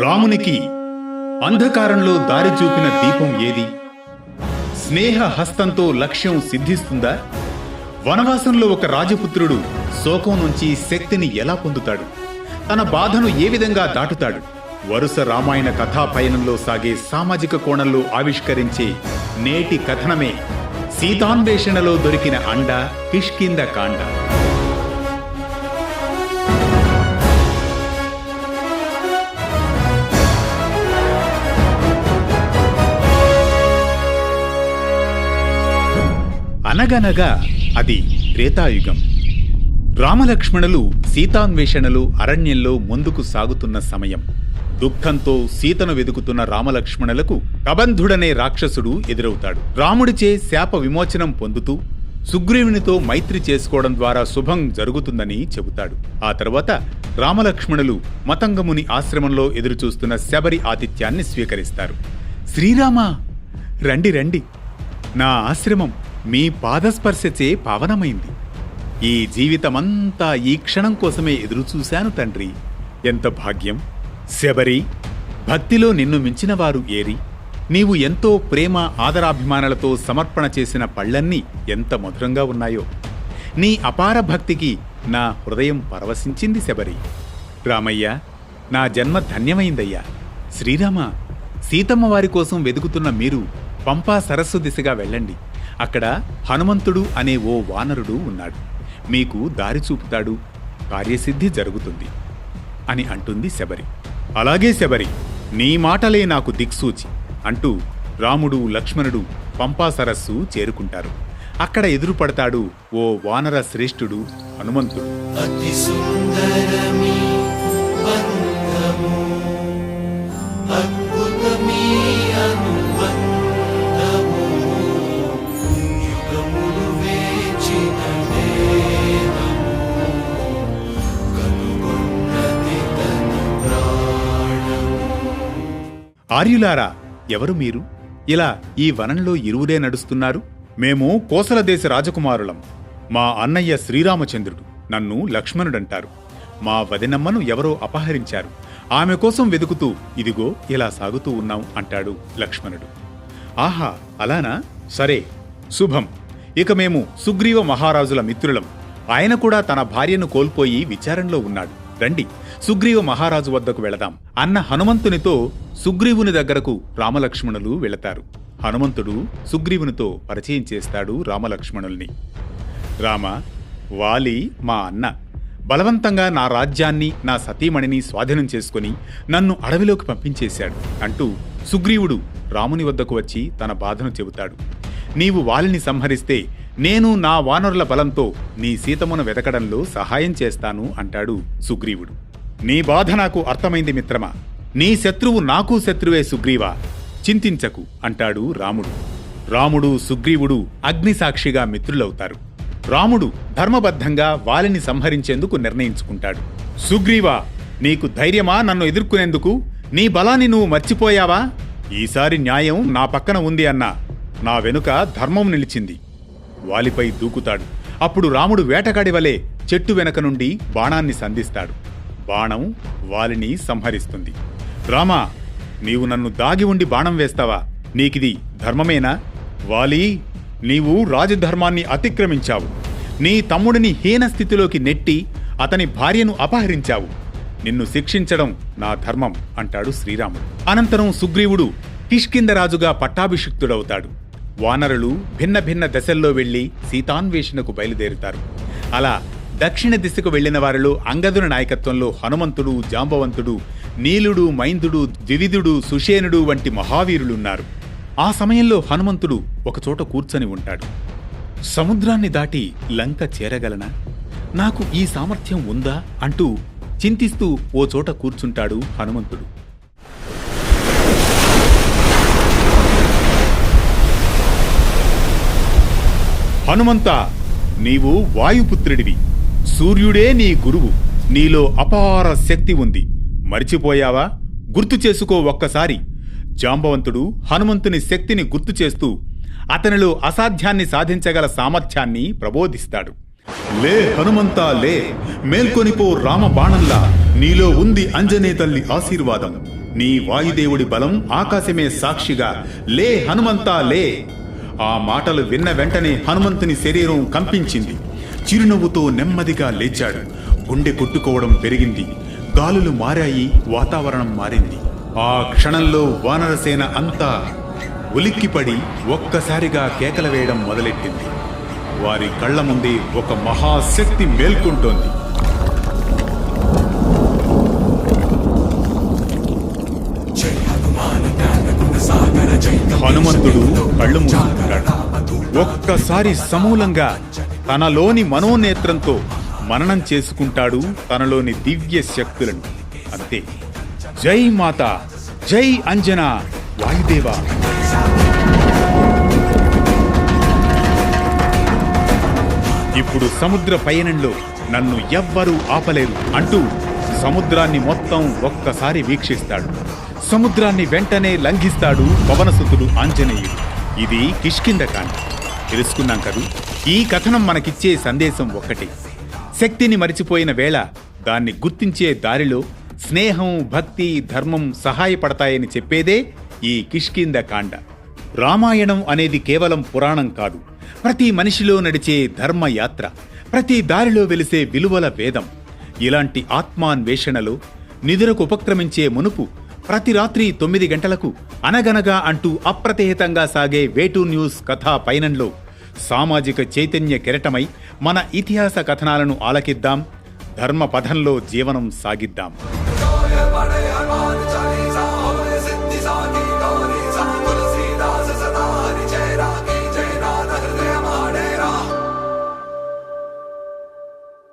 రామునికి అంధకారంలో దారి చూపిన దీపం ఏది? స్నేహ హస్తంతో లక్ష్యం సిద్ధిస్తుందా? వనవాసంలో ఒక రాజపుత్రుడు శోకం నుంచి శక్తిని ఎలా పొందుతాడు? తన బాధను ఏ విధంగా దాటుతాడు? వరుస రామాయణ కథా పయనంలో సాగే సామాజిక కోణంలో ఆవిష్కరించే నేటి కథనమే సీతాన్వేషణలో దొరికిన అండ కిష్కింద కాండ. అనగనగా అది త్రేతాయుగం. రామలక్ష్మణులు సీతాన్వేషణలు అరణ్యంలో ముందుకు సాగుతున్న సమయం. దుఃఖంతో సీతను వెదుకుతున్న రామలక్ష్మణులకు కబంధుడనే రాక్షసుడు ఎదురవుతాడు. రాముడిచే శాప విమోచనం పొందుతూ సుగ్రీవునితో మైత్రి చేసుకోవడం ద్వారా శుభం జరుగుతుందని చెబుతాడు. ఆ తర్వాత రామలక్ష్మణులు మతంగముని ఆశ్రమంలో ఎదురుచూస్తున్న శబరి ఆతిథ్యాన్ని స్వీకరిస్తారు. శ్రీరామా, రండి రండి, నా ఆశ్రమం మీ పాదస్పర్శచే పావనమైంది. ఈ జీవితమంతా ఈ క్షణం కోసమే ఎదురుచూశాను తండ్రి. ఎంత భాగ్యం! శబరి, భక్తిలో నిన్ను మించిన వారు ఏరి? నీవు ఎంతో ప్రేమ ఆదరాభిమానాలతో సమర్పణ చేసిన పళ్ళన్నీ ఎంత మధురంగా ఉన్నాయో. నీ అపార భక్తికి నా హృదయం పరవశించింది శబరి. రామయ్య, నా జన్మ ధన్యమైందయ్యా. శ్రీరామ, సీతమ్మ వారి కోసం వెదుకుతున్న మీరు పంపా సరస్సు దిశగా వెళ్ళండి. అక్కడ హనుమంతుడు అనే ఓ వానరుడు ఉన్నాడు. మీకు దారి చూపుతాడు, కార్యసిద్ధి జరుగుతుంది అని అంటుంది శబరి. అలాగే శబరి, నీ మాటలే నాకు దిక్సూచి అంటూ రాముడు లక్ష్మణుడు పంపా సరస్సు చేరుకుంటారు. అక్కడ ఎదురుపడతాడు ఓ వానర శ్రేష్ఠుడు హనుమంతుడు. అతి సుందరమీ బంధము, అద్భుతమీ అనుబంధము, యుగములు వేచిన నేరము, కనుగొన్నది తన ప్రాణము. ఆర్యులారా, ఎవరు మీరు? ఇలా ఈ వనంలో ఇరువురే నడుస్తున్నారు? మేము కోసల దేశ రాజకుమారులం. మా అన్నయ్య శ్రీరామచంద్రుడు, నన్ను లక్ష్మణుడంటారు. మా వదినమ్మను ఎవరో అపహరించారు. ఆమె కోసం వెదుకుతూ ఇదిగో ఇలా సాగుతూ ఉన్నాం అంటాడు లక్ష్మణుడు. ఆహా, అలానా? సరే, శుభం. ఇక మేము సుగ్రీవ మహారాజుల మిత్రులం. ఆయన కూడా తన భార్యను కోల్పోయి విచారంలో ఉన్నాడు. రండి, సుగ్రీవ మహారాజు వద్దకు వెళదాం అన్న హనుమంతునితో సుగ్రీవుని దగ్గరకు రామలక్ష్మణులు వెళతారు. హనుమంతుడు సుగ్రీవునితో పరిచయం చేస్తాడు రామలక్ష్మణుల్ని. రామ, వాలి మా అన్న బలవంతంగా నా రాజ్యాన్ని, నా సతీమణిని స్వాధీనం చేసుకుని నన్ను అడవిలోకి పంపించేశాడు అంటూ సుగ్రీవుడు రాముని వద్దకు వచ్చి తన బాధను చెబుతాడు. నీవు వాలిని సంహరిస్తే నేను నా వానరుల బలంతో నీ సీతమ్మను వెతకడంలో సహాయం చేస్తాను అంటాడు సుగ్రీవుడు. నీ బాధ నాకు అర్థమైంది మిత్రమా. నీ శత్రువు నాకు శత్రువే సుగ్రీవా, చింతించకు అంటాడు రాముడు. రాముడు సుగ్రీవుడు అగ్నిసాక్షిగా మిత్రులవుతారు. రాముడు ధర్మబద్ధంగా వాలిని సంహరించేందుకు నిర్ణయించుకుంటాడు. సుగ్రీవా, నీకు ధైర్యమా నన్ను ఎదుర్కొనేందుకు? నీ బలాన్ని నువ్వు మర్చిపోయావా? ఈసారి న్యాయం నా పక్కన ఉంది అన్నా. నా వెనుక ధర్మం నిలిచింది. వాలిపై దూకుతాడు. అప్పుడు రాముడు వేటగాడి వలె చెట్టు వెనక నుండి బాణాన్ని సంధిస్తాడు. బాణం వాలిని సంహరిస్తుంది. రామా, నీవు నన్ను దాగి ఉండి బాణం వేస్తావా? నీకిది ధర్మమేనా? వాలి, నీవు రాజధర్మాన్ని అతిక్రమించావు. నీ తమ్ముడిని హీన స్థితిలోకి నెట్టి అతని భార్యను అపహరించావు. నిన్ను శిక్షించడం నా ధర్మం అంటాడు శ్రీరాముడు. అనంతరం సుగ్రీవుడు కిష్కిందరాజుగా పట్టాభిషిక్తుడవుతాడు. వానరులు భిన్న భిన్న దశల్లో వెళ్లి సీతాన్వేషణకు బయలుదేరుతారు. అలా దక్షిణ దిశకు వెళ్లిన వారిలో అంగదుని నాయకత్వంలో హనుమంతుడు, జాంబవంతుడు, నీలుడు, మైందుడు, ద్వివిధుడు, సుషేనుడు వంటి మహావీరులున్నారు. ఆ సమయంలో హనుమంతుడు ఒకచోట కూర్చొని ఉంటాడు. సముద్రాన్ని దాటి లంక చేరగలనా? నాకు ఈ సామర్థ్యం ఉందా అంటూ చింతిస్తూ ఓ చోట కూర్చుంటాడు హనుమంతుడు. హనుమంత, నీవు వాయుపుత్రుడివి. సూర్యుడే నీ గురువు. నీలో అపార శక్తి ఉంది. మరిచిపోయావా? గుర్తు చేసుకో ఒక్కసారి. జాంబవంతుడు హనుమంతుని శక్తిని గుర్తు చేస్తూ అతనిలో అసాధ్యాన్ని సాధించగల సామర్థ్యాన్ని ప్రబోధిస్తాడు. లే హనుమంతా లే, మేల్కొనిపో రామ బాణంలా, నీలో ఉంది అంజనే తల్లి ఆశీర్వాదం. నీ వాయుదేవుడి బలం ఆకాశమే సాక్షిగా లే హనుమంతా లే. ఆ మాటలు విన్న వెంటనే హనుమంతుని శరీరం కంపించింది. చిరునవ్వుతో నెమ్మదిగా లేచాడు. గుండె కొట్టుకోవడం పెరిగింది. గాలులు మారాయి, వాతావరణం మారింది. ఆ క్షణంలో వానరసేన అంతా ఉలిక్కిపడి ఒక్కసారిగా కేకలు వేయడం మొదలెట్టింది. వారి కళ్ల ముందే ఒక మహాశక్తి మేల్కొంటోంది. హనుమంతుడు కళ్ళు మూసుకుంటాడు. ఒక్కసారి సమూలంగా తనలోని మనోనేత్రంతో మననం చేసుకుంటాడు తనలోని దివ్య శక్తులను. అంతే. జై మాత, జై అంజనా, వాయుదేవ. ఇప్పుడు సముద్ర పయనంలో నన్ను ఎవ్వరూ ఆపలేరు అంటూ సముద్రాన్ని మొత్తం ఒక్కసారి వీక్షిస్తాడు. సముద్రాన్ని వెంటనే లంఘిస్తాడు పవనసుతుడు ఆంజనేయుడు. ఇది కిష్కింధకాండ. తెలుసుకున్నాం కదూ. ఈ కథనం మనకిచ్చే సందేశం ఒక్కటే. శక్తిని మరిచిపోయిన వేళ దాన్ని గుర్తించే దారిలో స్నేహం, భక్తి, ధర్మం సహాయపడతాయని చెప్పేదే ఈ కిష్కింధకాండ. రామాయణం అనేది కేవలం పురాణం కాదు. ప్రతి మనిషిలో నడిచే ధర్మయాత్ర, ప్రతి దారిలో వెలిసే విలువల వేదం. ఇలాంటి ఆత్మాన్వేషణలో నిద్రకు ఉపక్రమించే మునుపు ప్రతి రాత్రి 9 గంటలకు అనగనగా అంటూ అప్రతిహితంగా సాగే వేటూ న్యూస్ కథా పయనంలో సామాజిక చైతన్య కెరటమై మన ఇతిహాస కథనాలను ఆలకిద్దాం. ధర్మ పథంలో జీవనం సాగిద్దాం.